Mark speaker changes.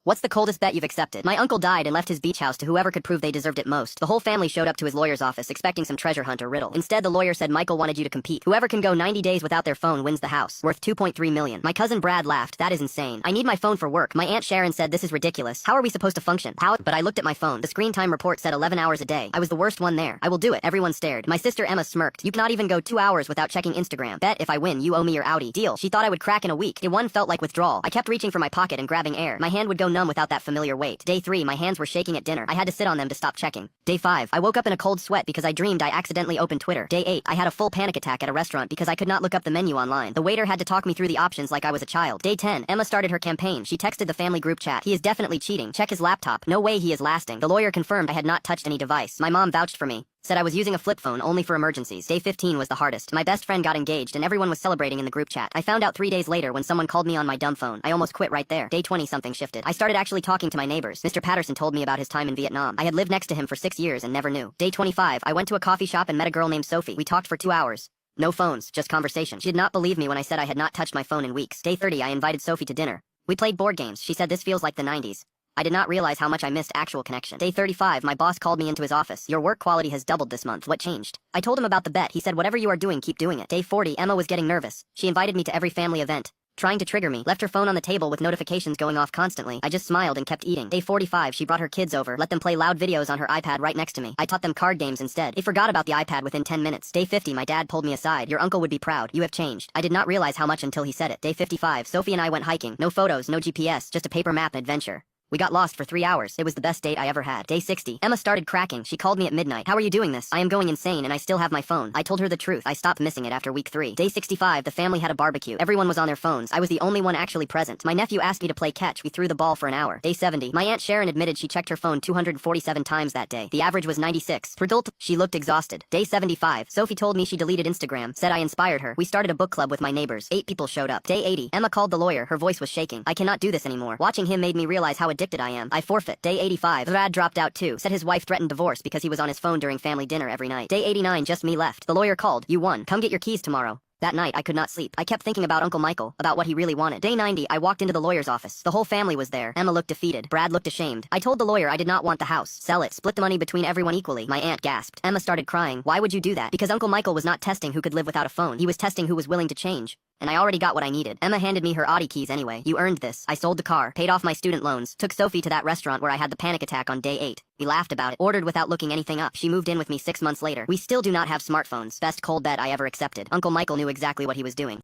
Speaker 1: What's the coldest bet you've accepted? My uncle died and left his beach house to whoever could prove they deserved it most. The whole family showed up to his lawyer's office expecting some treasure hunt or riddle. Instead, the lawyer said Michael wanted you to compete. Whoever can go 90 days without their phone wins the house, worth $2.3 million. My cousin Brad laughed. That is insane. I need my phone for work. My Aunt Sharon said this is ridiculous. How are we supposed to function? But I looked at my phone. The screen time report said 11 hours a day. I was the worst one there. I will do it. Everyone stared. My sister Emma smirked. You cannot even go 2 hours without checking Instagram. Bet if I win, you owe me your Audi. Deal. She thought I would crack in a week. Day 1 felt like withdrawal. I kept reaching for my pocket and grabbing air. My hand would go numb without that familiar weight. Day 3, my hands were shaking at dinner. I had to sit on them to stop checking. Day 5, I woke up in a cold sweat because I dreamed I accidentally opened Twitter. Day 8, I had a full panic attack at a restaurant because I could not look up the menu online. The waiter had to talk me through the options like I was a child. Day 10, Emma started her campaign. She texted the family group chat. He is definitely cheating. Check his laptop. No way he is lasting. The lawyer confirmed I had not touched any device. My mom vouched for me. Said I was using a flip phone only for emergencies. Day 15 was the hardest. My best friend got engaged and everyone was celebrating in the group chat. I found out 3 days later when someone called me on my dumb phone. I almost quit right there. Day 20 something shifted. I started actually talking to my neighbors. Mr. Patterson told me about his time in Vietnam. I had lived next to him for 6 years and never knew. Day 25, I went to a coffee shop and met a girl named Sophie. We talked for 2 hours. No phones, just conversation. She did not believe me when I said I had not touched my phone in weeks. Day 30, I invited Sophie to dinner. We played board games. She said this feels like the 90s. I did not realize how much I missed actual connection. Day 35, my boss called me into his office. Your work quality has doubled this month. What changed? I told him about the bet. He said whatever you are doing, keep doing it. Day 40, Emma was getting nervous. She invited me to every family event, trying to trigger me. Left her phone on the table with notifications going off constantly. I just smiled and kept eating. Day 45, she brought her kids over, let them play loud videos on her iPad right next to me. I taught them card games instead. They forgot about the iPad within 10 minutes. Day 50, my dad pulled me aside. Your uncle would be proud. You have changed. I did not realize how much until he said it. Day 55, Sophie and I went hiking. No photos, no GPS, just a paper map and adventure. We got lost for 3 hours. It was the best date I ever had. Day 60. Emma started cracking. She called me at midnight. How are you doing this? I am going insane and I still have my phone. I told her the truth. I stopped missing it after week 3. Day 65. The family had a barbecue. Everyone was on their phones. I was the only one actually present. My nephew asked me to play catch. We threw the ball for an hour. Day 70. My Aunt Sharon admitted she checked her phone 247 times that day. The average was 96. She looked exhausted. Day 75. Sophie told me she deleted Instagram. Said I inspired her. We started a book club with my neighbors. 8 people showed up. Day 80. Emma called the lawyer. Her voice was shaking. I cannot do this anymore. Watching him made me realize how addicted I am. I forfeit. Day 85. Brad dropped out too. Said his wife threatened divorce because he was on his phone during family dinner every night. Day 89. Just me left. The lawyer called. You won. Come get your keys tomorrow. That night, I could not sleep. I kept thinking about Uncle Michael, about what he really wanted. Day 90, I walked into the lawyer's office. The whole family was there. Emma looked defeated. Brad looked ashamed. I told the lawyer I did not want the house. Sell it. Split the money between everyone equally. My aunt gasped. Emma started crying. Why would you do that? Because Uncle Michael was not testing who could live without a phone. He was testing who was willing to change. And I already got what I needed. Emma handed me her Audi keys anyway. You earned this. I sold the car, paid off my student loans, took Sophie to that restaurant where I had the panic attack on day 8. We laughed about it, ordered without looking anything up. She moved in with me 6 months later. We still do not have smartphones. Best cold bet I ever accepted. Uncle Michael knew exactly what he was doing.